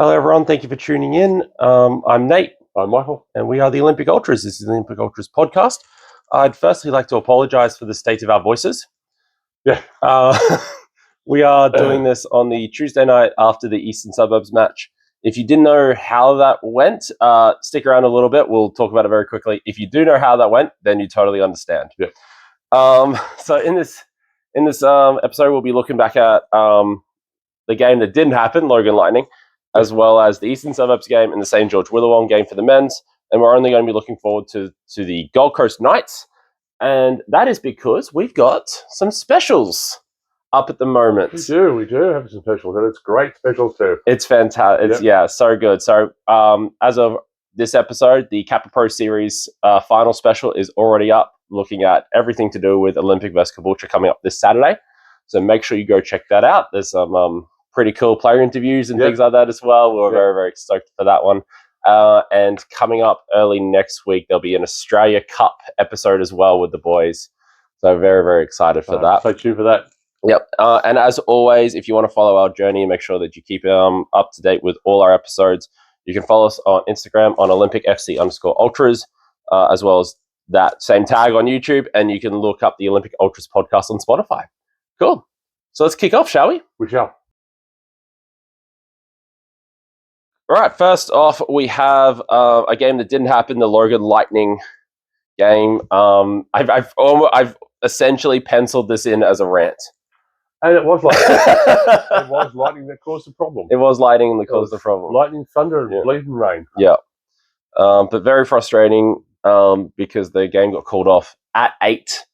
Hello, everyone. Thank you for tuning in. I'm Nate. I'm Michael. And we are the Olympic Ultras. This is the Olympic Ultras podcast. I'd firstly like to apologize for the state of our voices. Yeah. We are doing this on the Tuesday night after the Eastern Suburbs match. If you didn't know how that went, stick around a little bit. We'll talk about it very quickly. If you do know how that went, then you totally understand. Yeah. So in this episode, we'll be looking back at the game that didn't happen, Logan Lightning, as well as the Eastern Suburbs game and the St. George Willawong game for the men's. And we're only going to be looking forward to the Gold Coast Knights. And that is because we've got some specials up at the moment. We do have some specials, and it's great specials too. It's fantastic. It's so good. So as of this episode, the Kappa Pro Series final special is already up, looking at everything to do with Olympic vs. Caboolture coming up this Saturday. So make sure you go check that out. There's some pretty cool player interviews and things like that as well. We're very, very stoked for that one. And coming up early next week, there'll be an Australia Cup episode as well with the boys. So very, very excited for that. Stay tuned for that. Yep. And as always, if you want to follow our journey and make sure that you keep up to date with all our episodes, you can follow us on Instagram on OlympicFC_Ultras, as well as that same tag on YouTube. And you can look up the Olympic Ultras podcast on Spotify. Cool. So let's kick off, shall we? We shall. All right, first off, we have a game that didn't happen, the Logan Lightning game. I've essentially penciled this in as a rant. And it was lightning. It was lightning that caused the problem. It was lightning that caused the problem. Lightning, thunder, and bleeding rain. Yeah. But very frustrating because the game got called off at 8,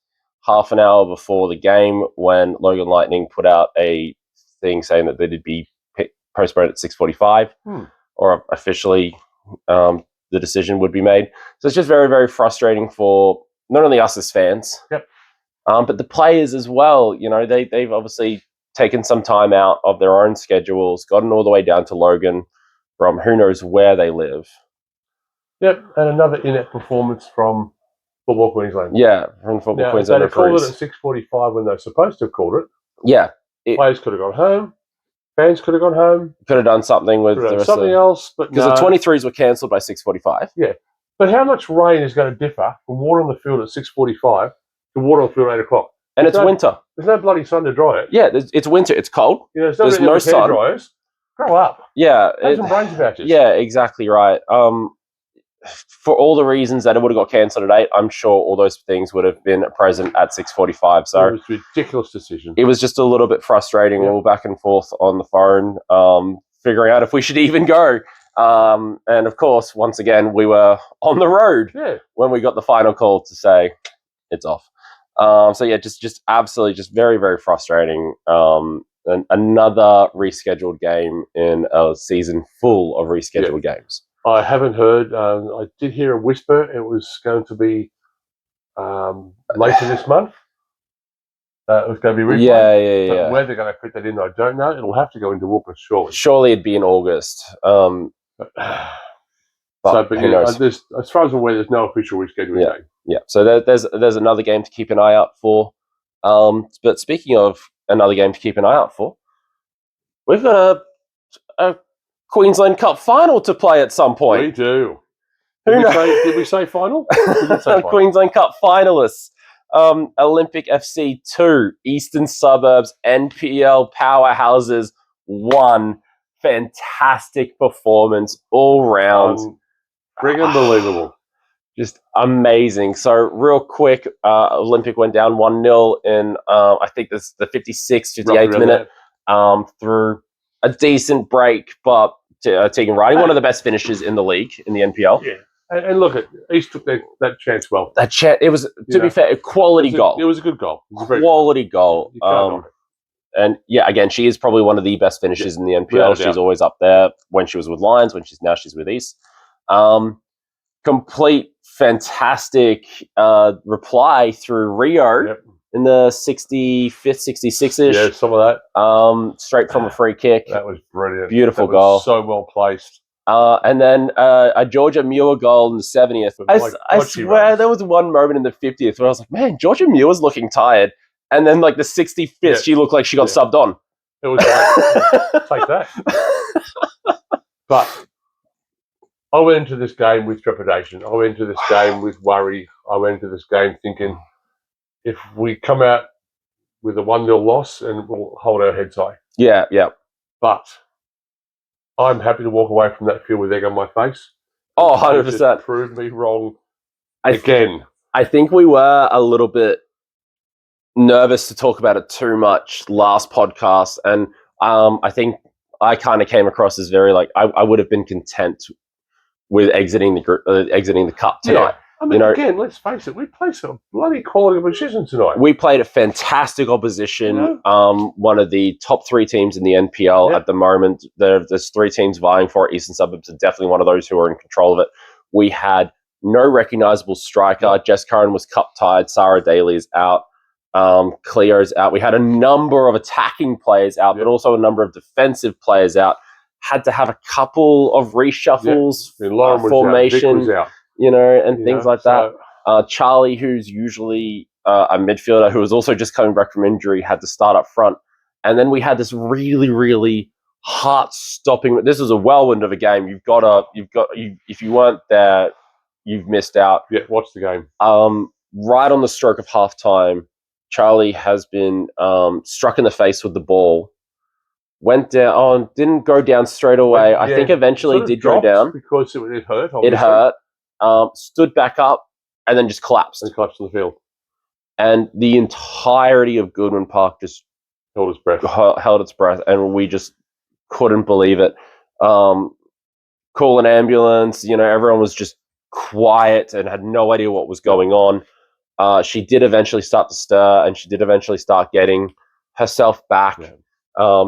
half an hour before the game, when Logan Lightning put out a thing saying that they'd be postponed at 6:45. Or officially the decision would be made. So it's just very, very frustrating for not only us as fans, but the players as well. You know, they've obviously taken some time out of their own schedules, gotten all the way down to Logan from who knows where they live. Yep, and another inept performance from Football Queensland. Yeah, from Football Queensland. They called it at 6:45 when they're supposed to have called it. Yeah. Players could have gone home. Fans could have gone home. Could have done something with the rest something else, but because the 23s were cancelled by 6:45. Yeah, but how much rain is going to differ from water on the field at 6:45 to water on the field at 8 o'clock? And it's winter. There's no bloody sun to dry it. Yeah, it's winter. It's cold. You know, there's no sun. Dryers. Grow up. Yeah, have some brains about you. Yeah, exactly right. For all the reasons that it would have got cancelled at 8, I'm sure all those things would have been present at 6:45. So it was a ridiculous decision. It was just a little bit frustrating. We were back and forth on the phone, figuring out if we should even go. And of course, once again, we were on the road when we got the final call to say it's off. So yeah, just absolutely, just very, very frustrating. And another rescheduled game in a season full of rescheduled games. I haven't heard. I did hear a whisper. It was going to be later this month. It was going to be replayed. Yeah. But where they're going to fit that in, I don't know. It'll have to go into Walker, surely. Surely it'd be in August. But who knows? As far as I'm aware, there's no official rescheduling game. Yeah. So there's another game to keep an eye out for. But speaking of another game to keep an eye out for, we've got a Queensland Cup final to play at some point. We do. Did we say final? Queensland Cup finalists. Olympic FC 2, Eastern Suburbs, NPL powerhouses 1. Fantastic performance all round. Friggin' unbelievable. Just amazing. So real quick, Olympic went down 1-0 in, I think this the 56th, 58th minute, through a decent break, but Tegan Riley, one of the best finishers in the league, in the NPL. Yeah. And look, East took that chance well. It was, to be fair, a quality goal. It was a good goal. It was a quality goal. And yeah, again, she is probably one of the best finishers in the NPL. She's always up there when she was with Lions, now she's with East. Complete fantastic reply through Rio in the 65th, 66-ish. Yeah, some of that. Straight from a free kick. That was brilliant. Beautiful goal. So well placed. And then a Georgia Muir goal in the 70th. I swear there was one moment in the 50th where I was like, man, Georgia Muir's looking tired. And then like the 65th, she looked like she got subbed on. It was like, take that. But I went into this game with trepidation. I went into this game with worry. I went into this game thinking, if we come out with a 1-0 loss, and we'll hold our heads high. Yeah, yeah. But I'm happy to walk away from that field with egg on my face. Oh, They 100%. just proved me wrong again. I think we were a little bit nervous to talk about it too much last podcast, and I think I kind of came across as very like I would have been content with exiting the cup tonight. Yeah. I mean, again, let's face it, we played some bloody quality opposition tonight. We played a fantastic opposition. One of the top 3 teams in the NPL at the moment. There's 3 teams vying for it. Eastern Suburbs are definitely one of those who are in control of it. We had no recognisable striker. Jess Curran was cup tied. Sarah Daly is out. Cleo's out. We had a number of attacking players out, but also a number of defensive players out. Had to have a couple of reshuffles, formation, was out. And things like that. Charlie, who's usually a midfielder, who was also just coming back from injury, had to start up front. And then we had this really, really heart-stopping. This is a whirlwind of a game. If you weren't there, you've missed out. Yeah, watch the game. Right on the stroke of halftime, Charlie has been struck in the face with the ball. Went down, didn't go down straight away. I think eventually did go down because it hurt. Obviously. It hurt. Stood back up and then just collapsed. And collapsed on the field. And the entirety of Goodwin Park just held its breath. And we just couldn't believe it. Call an ambulance. Everyone was just quiet and had no idea what was going on. She did eventually start to stir, and she did eventually start getting herself back. Yeah.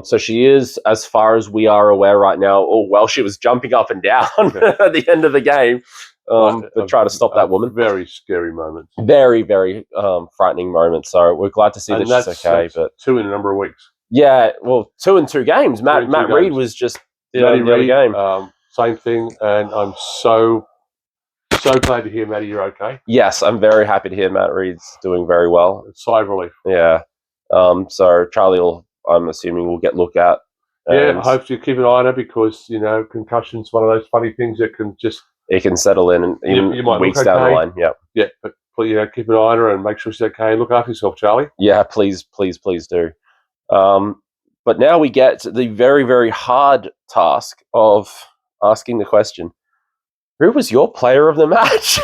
So she is, as far as we are aware right now, she was jumping up and down at the end of the game to try to stop that woman. Very scary moment. Very, very frightening moment. So we're glad to see that she's okay. But 2 in a number of weeks. Yeah, 2 in 2 games. Matt Reed was just the other game. Same thing, and I'm so glad to hear, Matty, you're okay. Yes, I'm very happy to hear Matt Reed's doing very well. Sigh of relief. Yeah. So Charlie I'm assuming we'll get looked at. I hope you keep an eye on it because, concussion's one of those funny things that can just... It can settle in you might weeks down the line. Yeah. Yeah, but keep an eye on her and make sure she's okay. And look after yourself, Charlie. Yeah, please do. But now we get to the very, very hard task of asking the question, who was your player of the match?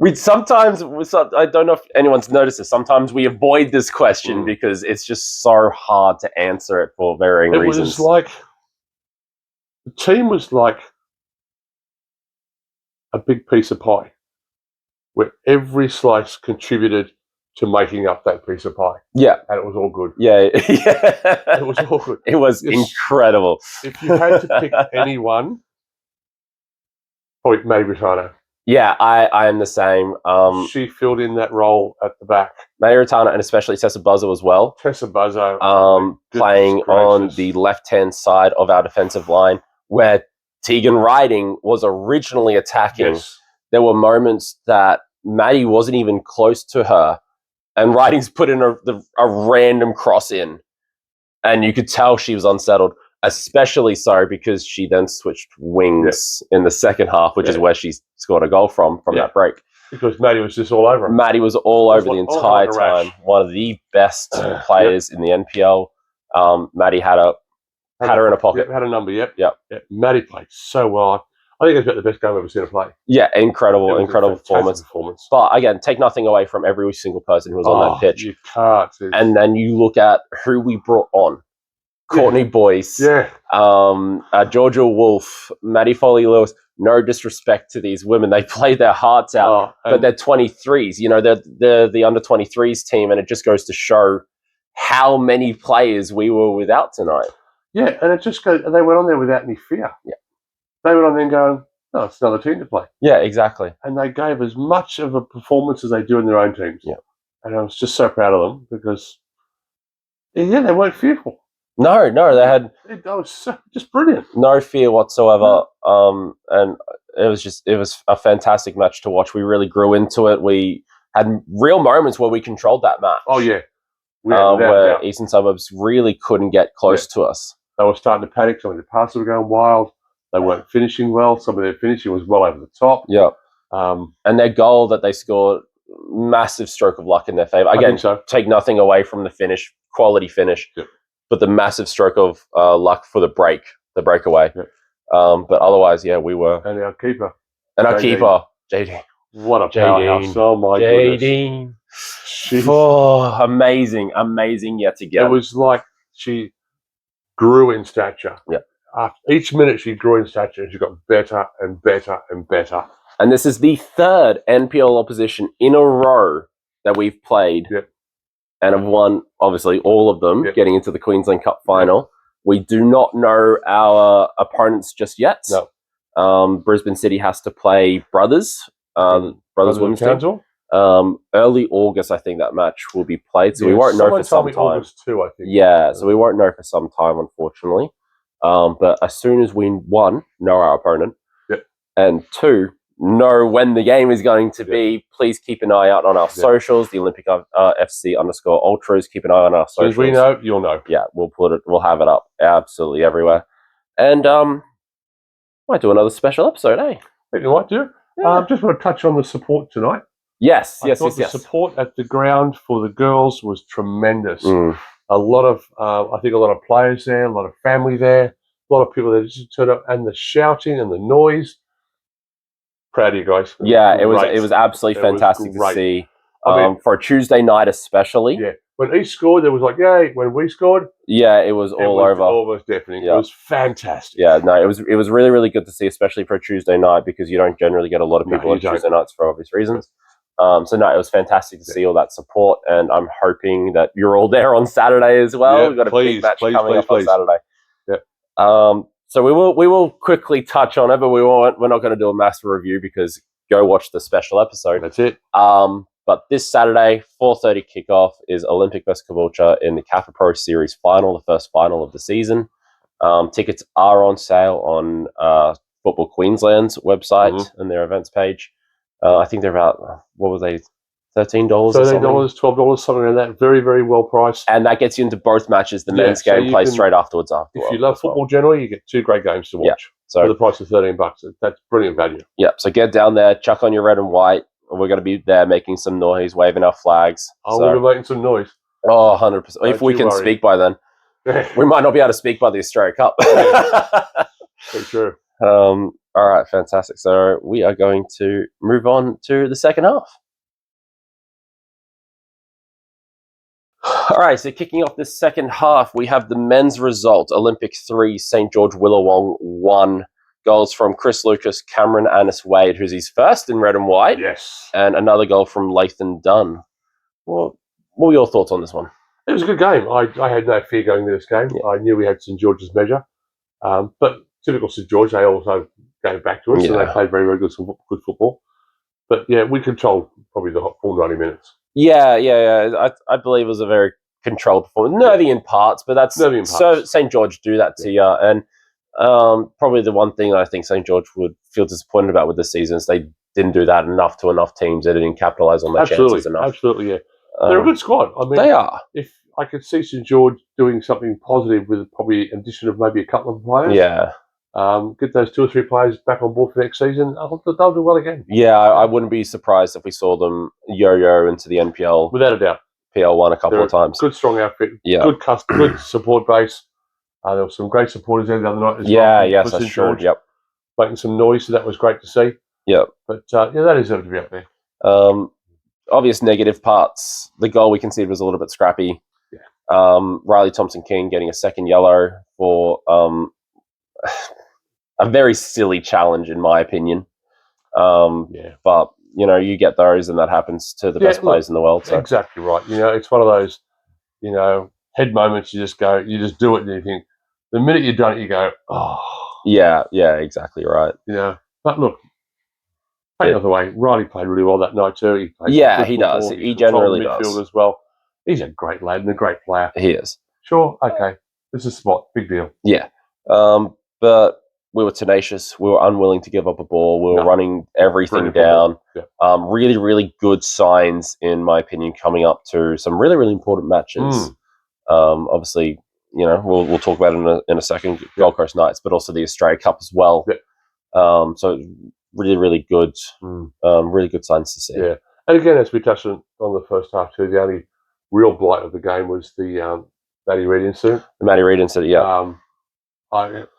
I don't know if anyone's noticed this, sometimes we avoid this question because it's just so hard to answer it for varying reasons. It was like, the team was like a big piece of pie where every slice contributed to making up that piece of pie. Yeah. And it was all good. Yeah. It was all good. It was incredible. If you had to pick anyone, probably Maddie Britano. Yeah, I am the same. She filled in that role at the back. Maddie Britano and especially Tessa Buzzo as well. Tessa Buzzo. Playing on the left-hand side of our defensive line where Tegan Riding was originally attacking. Yes. There were moments that Maddie wasn't even close to her and Riding's put in a random cross in. And you could tell she was unsettled. Especially so because she then switched wings in the second half, which is where she scored a goal from that break. Because Maddie was just all over him. Maddie was all over the entire time. One of the best players in the NPL. Maddie had her in a pocket. Had a number, yep. Yeah. Maddie played so well. I think it's about the best game I've ever seen her play. Yeah, incredible performance. But again, take nothing away from every single person who was on that pitch. You can't. And then you look at who we brought on. Courtney Boyce, Georgia Wolf, Maddie Foley-Lewis. No disrespect to these women. They played their hearts out, but they're 23s. They're the under-23s team, and it just goes to show how many players we were without tonight. Yeah, and it just goes. And they went on there without any fear. Yeah, they went on there going, "No, it's another team to play." Yeah, exactly. And they gave as much of a performance as they do in their own teams. Yeah, and I was just so proud of them because, they weren't fearful. No, they had. That was just brilliant. No fear whatsoever. And it was a fantastic match to watch. We really grew into it. We had real moments where we controlled that match. Oh yeah. Where Eastern Suburbs really couldn't get close to us. They were starting to panic. Some of the passes were going wild. They weren't finishing well. Some of their finishing was well over the top. Yeah. Um, And their goal that they scored, massive stroke of luck in their favour. I Again, think so. take nothing away from the finish, quality finish, Yep. but the massive stroke of luck for the breakaway. Yep. But otherwise, yeah, we were. And our keeper. And our JD. keeper, JD. What a powerhouse. Oh, my goodness. JD. She's- Oh, amazing yet again. It was like she grew in stature. Yeah. After each minute she grew in stature, and she got better and better and better. And this is the third NPL opposition in a row that we've played Yep. and have won, obviously, all of them, Yep. getting into the Queensland Cup final. We do not know our opponents just yet. No. Brisbane City has to play Brothers Women's team. Townsville? Early August, I think that match will be played, so we Yeah, won't know for some someone told me time. August 2, I think. Yeah, so we won't know for some time, unfortunately. But as soon as we, one, know our opponent, Yep. and two, know when the game is going to be, please keep an eye out on our socials, the Olympic FC _ Ultras. Keep an eye on our As soon socials. as we know, you'll know. Yeah, we'll have it up absolutely everywhere. And might do another special episode, eh? I think you might do. Yeah. Just want to touch on the support tonight. Yes. I thought the support at the ground for the girls was tremendous. A lot of, I think a lot of players there, a lot of family there, a lot of people that just turned up, and the shouting and the noise. Proud of you guys. Yeah, it was absolutely fantastic to see. I mean, for a Tuesday night especially. Yeah. When East scored, there was like, yay. When we scored, yeah, it was all over. Almost deafening. Yeah. It was fantastic. Yeah, no, it was really, really good to see, especially for a Tuesday night, because you don't generally get a lot of people on Tuesday nights for obvious reasons. So no, it was fantastic to see all that support, and I'm hoping that you're all there on Saturday as well. Yeah, We've got a big match coming up on Saturday. Yeah. So we will quickly touch on it, but we're not going to do a massive review, because go watch the special episode. That's it. But this Saturday, 4:30 kickoff, is Olympic vs Caboolture in the Kappa Pro Series final, the first final of the season. Tickets are on sale on Football Queensland's website and their events page. I think they're about, what was they, $13? $13, $12, something like that. Very, very well priced. And that gets you into both matches. The men's game plays straight afterwards. If you love football generally, you get 2 great games to watch for the price of $13. That's brilliant value. Yeah, so get down there, chuck on your red and white. We're going to be there making some noise, waving our flags. We'll be making some noise. Oh, 100%. If we can speak by then. We might not be able to speak by the Australia Cup. For sure. All right, fantastic. So we are going to move on to the second half. All right, so kicking off this second half, we have the men's result. Olympic 3, St. George Willawong 1. Goals from Chris Lucas, Cameron Annis Wade, who's his first in red and white. Yes. And another goal from Lathan Dunn. What were your thoughts on this one? It was a good game. I had no fear going into this game. Yeah. I knew we had St. George's measure. But typical St. George, they also gave back to us, and they played very, very good football. But yeah, we controlled probably the full 90 minutes. Yeah. I believe it was a very controlled performance. Nervy in parts, but that's so St. George do that to you. And probably the one thing I think St. George would feel disappointed about with this season is they didn't do that enough to enough teams. They didn't capitalise on their chances enough. Absolutely, yeah. They're a good squad. I mean, they are. If I could see St. George doing something positive with probably an addition of maybe a couple of players. Yeah. Get those 2 or 3 players back on board for next season. They'll do well again. Yeah, I wouldn't be surprised if we saw them yo-yo into the NPL. Without a doubt. PL1 a couple of times. Good, strong outfit. Yeah. Good support base. There were some great supporters there the other night as well. Yes, that's true. Yep. Making some noise, so that was great to see. Yep. But that deserved to be up there. Obvious negative parts. The goal we conceded was a little bit scrappy. Yeah. Riley Thompson-King getting a second yellow for a very silly challenge, in my opinion. But, you get those, and that happens to the best players in the world. So. Exactly right. It's one of those, head moments. You just do it, and you think, the minute you've done it, you go, oh. Yeah, exactly right. But look, take it the way. Riley played really well that night too. He does. He generally does. Midfield as well. He's a great lad and a great player. He is. Sure, okay. This is a spot. Big deal. Yeah. But we were tenacious. We were unwilling to give up a ball. We were running everything down. Yeah. Really, really good signs, in my opinion, coming up to some really, really important matches. Obviously, we'll talk about it in a second. Gold Coast Knights, but also the Australia Cup as well. So really, really good, really good signs to see. Yeah, and again, as we touched on the first half too, the only real blight of the game was the Matty Reid incident. The Matty Reid incident, yeah.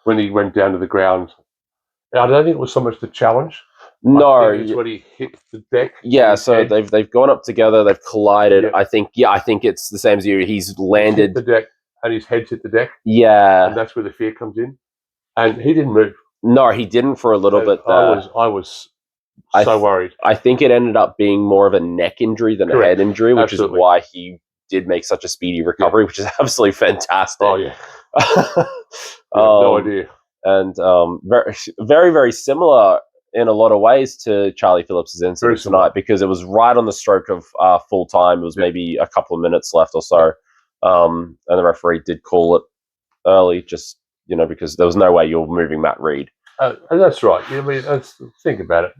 When he went down to the ground, I don't think it was so much the challenge. No, I think it's when he hit the deck. Yeah, so they've gone up together, they've collided. Yeah. I think it's the same as you. He's landed the deck, and his head's hit the deck. Yeah, and that's where the fear comes in. And he didn't move. No, he didn't for a little bit. I was so worried. I think it ended up being more of a neck injury than a head injury, which is why he did make such a speedy recovery, which is absolutely fantastic. Oh yeah, no idea. And very, very, very similar in a lot of ways to Charlie Phillips' incident tonight, because it was right on the stroke of full time. It was maybe a couple of minutes left or so, and the referee did call it early, just because there was no way you're moving Matt Reid. And that's right. I mean, think about it.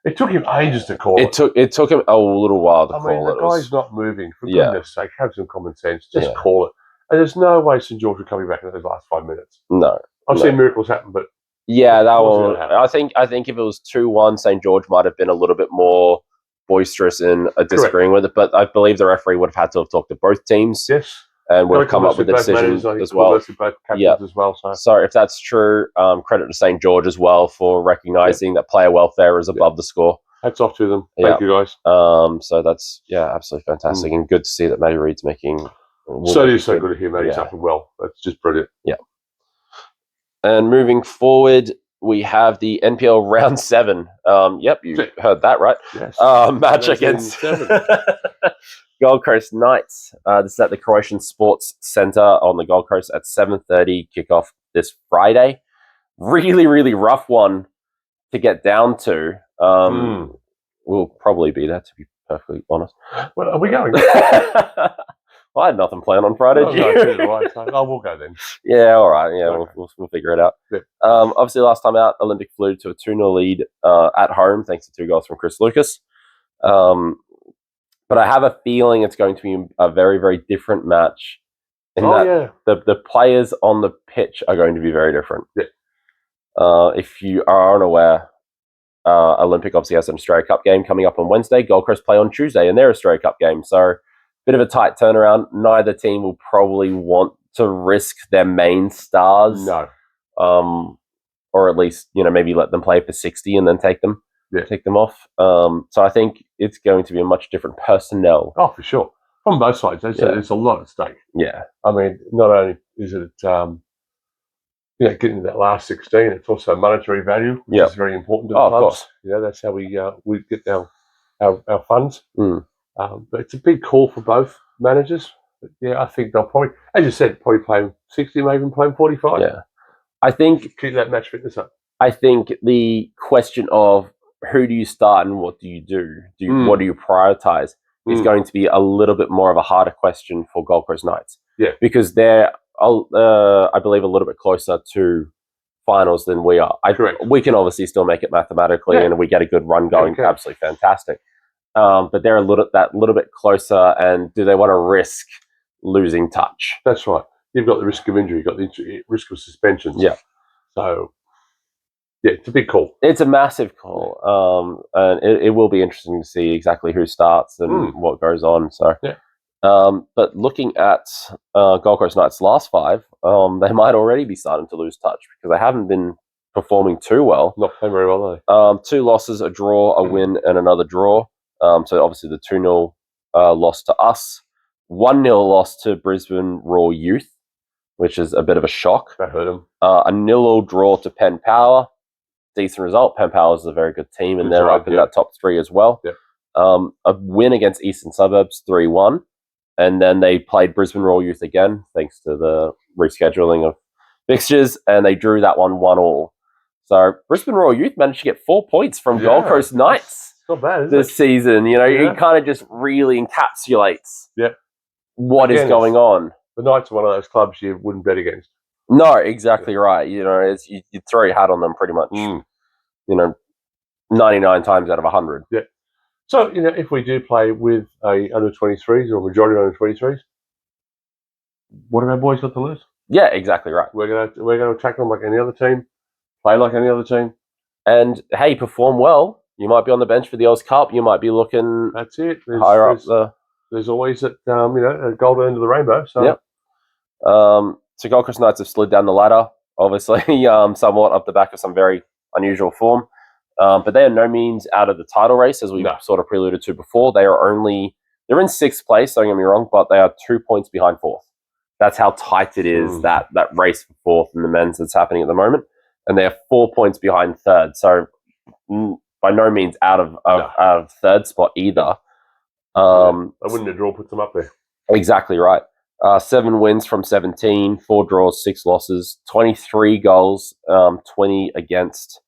It took him ages to call it. It took him a little while to call it. The guy's not moving. For goodness sake, have some common sense. Just call it. And there's no way St George will coming back in those last 5 minutes. No. I've seen miracles happen, but that one. I think if it was 2-1, St George might have been a little bit more boisterous in disagreeing with it. But I believe the referee would have had to have talked to both teams. Yes. And would have come up with a decision as well. Both captains as well. So if that's true, credit to St George as well for recognising that player welfare is above the score. Hats off to them. Thank you, guys. So that's absolutely fantastic, and good to see that Matty Reid's making. So it is so good to hear Matty's up and well. That's just brilliant. Yeah. And moving forward, we have the NPL Round 7. Yep, you heard that right. Yes. Match against Gold Coast Knights. This is at the Croatian Sports Centre on the Gold Coast at 7:30 kickoff this Friday. Really, really rough one to get down to. We'll probably be there, to be perfectly honest. Well, are we going? I had nothing planned on Friday. We'll go then. Yeah, all right. Yeah, okay. We'll figure it out. Yeah. Obviously, last time out, Olympic flew to a 2-0 lead at home, thanks to 2 goals from Chris Lucas. But I have a feeling it's going to be a very, very different match. The players on the pitch are going to be very different. Yeah. If you are unaware, Olympic obviously has an Australia Cup game coming up on Wednesday. Gold Coast play on Tuesday in their Australia Cup game. So, bit of a tight turnaround. Neither team will probably want to risk their main stars. No. Or at least, maybe let them play for 60 and then take them off. So I think it's going to be a much different personnel. Oh, for sure. From both sides, there's a lot at stake. Yeah. I mean, not only is it, getting to that last 16, it's also monetary value, which is very important to the clubs. Of course. That's how we get our funds. But it's a big call for both managers. But I think they'll probably, as you said, play 60, maybe even play 45. Yeah. I think keep that match fitness up. I think the question of who do you start and what do you do? What do you prioritize is going to be a little bit more of a harder question for Gold Coast Knights. Yeah. Because they're, I believe, a little bit closer to finals than we are. Correct. We can obviously still make it mathematically, and we get a good run going. Okay. Absolutely fantastic. But they're a little bit closer, and do they want to risk losing touch? That's right. You've got the risk of injury. You've got the risk of suspensions. Yeah. So, it's a big call. It's a massive call. And it will be interesting to see exactly who starts and what goes on. So, but looking at Gold Coast Knights' last 5, they might already be starting to lose touch because they haven't been performing too well. Not playing very well, are they? 2 losses, a draw, a win, and another draw. So obviously the 2-0 loss to us, 1-0 loss to Brisbane Raw Youth, which is a bit of a shock. That hurt them. A 0-0 draw to Penn Power, decent result. Penn Power is a very good team, and they're up in that top 3 as well. Yep. A win against Eastern Suburbs, 3-1, and then they played Brisbane Raw Youth again, thanks to the rescheduling of fixtures, and they drew that one 1-1. So Brisbane Raw Youth managed to get 4 points from Gold Coast Knights. Not bad, this season. It kind of just really encapsulates what is going on. The Knights are one of those clubs you wouldn't bet against. No, exactly right. It's, you throw your hat on them pretty much, 99 times out of 100. Yeah. So, if we do play with a under-23s or a majority of under-23s, what have our boys got to lose? Yeah, exactly right. We're gonna attack them like any other team, play like any other team. And hey, perform well. You might be on the bench for the Oz Cup. You might be looking That's it. higher up the. There's always that a golden end of the rainbow. So Yep. So Gold Coast Knights have slid down the ladder, obviously, somewhat up the back of some very unusual form. But they are no means out of the title race, as we sort of preluded to before. They're in sixth place, don't get me wrong, but they are 2 points behind fourth. That's how tight it is, that race for fourth in the men's that's happening at the moment. And they are 4 points behind third. So by no means out of third spot either. I wouldn't have draw puts them up there. Exactly right. 7 wins from 17, 4 draws, 6 losses, 23 goals, 20 against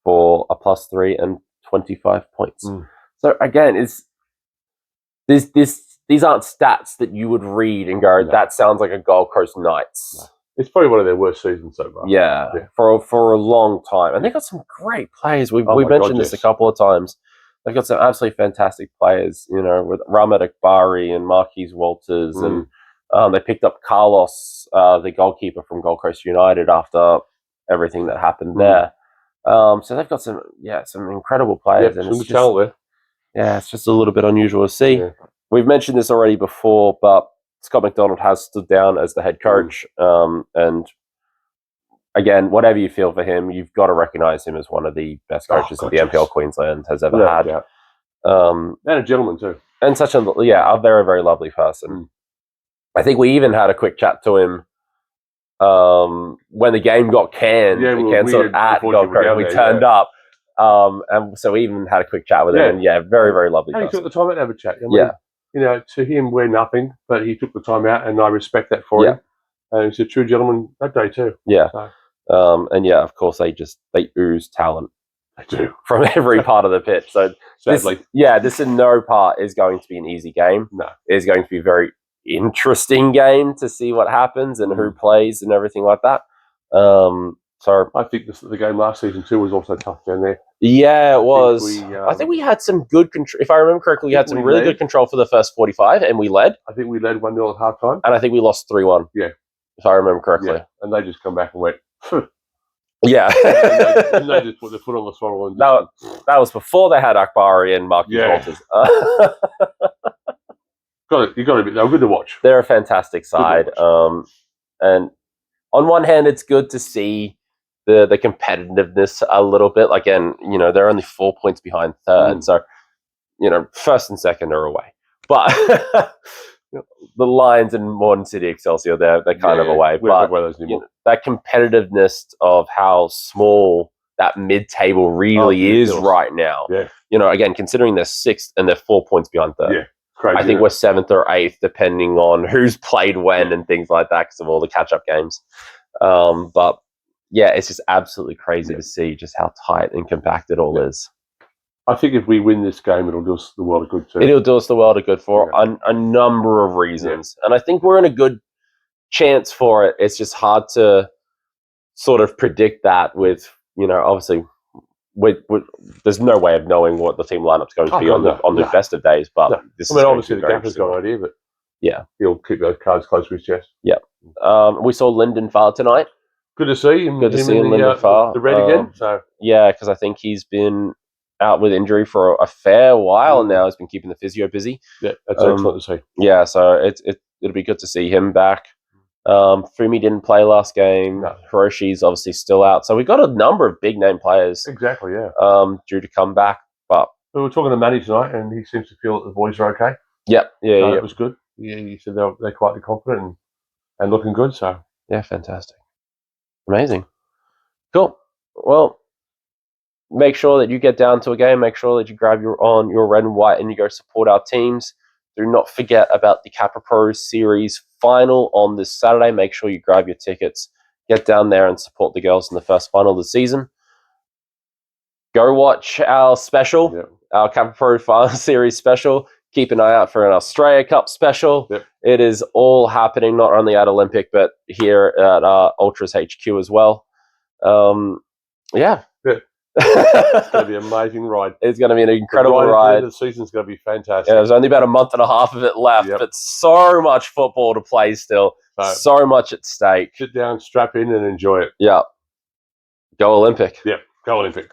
for a +3 and 25 points. So again, these aren't stats that you would read and go, that sounds like a Gold Coast Knights. No. It's probably one of their worst seasons so far. Yeah, for a long time. And they've got some great players. We've mentioned this a couple of times. They've got some absolutely fantastic players, with Ramad Akbari and Marquise Walters. And they picked up Carlos, the goalkeeper from Gold Coast United, after everything that happened there. So they've got some incredible players. And some talent there. Yeah, it's just a little bit unusual to see. Yeah. We've mentioned this already before, but Scott McDonald has stood down as the head coach. And again, whatever you feel for him, you've got to recognise him as one of the best coaches that the NPL Queensland has ever had. Yeah. And a gentleman too. And such a very, very lovely person. I think we even had a quick chat to him when the game got cancelled at Gold Coast. We turned up. And so we even had a quick chat with him. And very, very lovely person. He took the time out to have a chat. I mean, to him, we're nothing, but he took the time out, and I respect that for him. And he's a true gentleman that day too. Yeah. So. Of course, they ooze talent. They do. From every part of the pitch. So sadly. This in no part is going to be an easy game. No. It's going to be a very interesting game to see what happens and who plays and everything like that. So I think the game last season too was also tough down there. Yeah, it was. I think we had some good control. If I remember correctly, we had some really good control for the first 45, and we led. I think we led 1-0 at halftime. And I think we lost 3-1. Yeah. If I remember correctly. Yeah. And they just come back and went, yeah. and they just put their foot on the throttle. And that was before they had Akbari and Marquis Walters. You got to be. They were good to watch. They're a fantastic side. And on one hand, it's good to see the competitiveness a little bit. Again, they're only 4 points behind third, so first and second are away. But the Lions and Modern City Excelsior, they're kind of away. But that competitiveness of how small that mid-table really is right now. Yeah. Again, considering they're sixth and they're 4 points behind third. Yeah. Crazy, I think we're seventh or eighth, depending on who's played when and things like that, because of all the catch-up games. But it's just absolutely crazy to see just how tight and compact it all is. I think if we win this game, it'll do us the world of good too. It'll do us the world of good for a number of reasons. And I think we're in a good chance for it. It's just hard to sort of predict that with, obviously, there's no way of knowing what the team lineup's going to be on the best of days. But obviously the gaffer's got an idea, but he'll keep those cards close to his chest. Yeah. We saw Lyndon Farr tonight. Good to see him. Good to see Lyndon Farr. The red again. So because I think he's been out with injury for a fair while now. He's been keeping the physio busy. Yeah, that's excellent to see. Yeah, so it'll be good to see him back. Fumi didn't play last game. No. Hiroshi's obviously still out. So we've got a number of big name players. Exactly, yeah. Due to come back. But we were talking to Manny tonight, and he seems to feel that the boys are okay. Yep. It was good. Yeah, he said they're quite confident and looking good. So yeah, fantastic, amazing, cool. Well, make sure that you get down to a game. Make sure that you grab your red and white and you go support our teams. Do not forget about the Capra Pro Series final on this Saturday. Make sure you grab your tickets. Get down there and support the girls in the first final of the season. Go watch our special, our Capra Pro Final Series special. Keep an eye out for an Australia Cup special. Yep. It is all happening, not only at Olympic, but here at Ultras HQ as well. It's going to be an amazing ride. It's going to be an The incredible ride at the ride. end of the season's going to be fantastic. Yeah, there's only about a month and a half of it left, Yep. but so much football to play still. So much at stake. Sit down, strap in, and enjoy it. Yeah. Go Olympic. Yep. Go Olympic.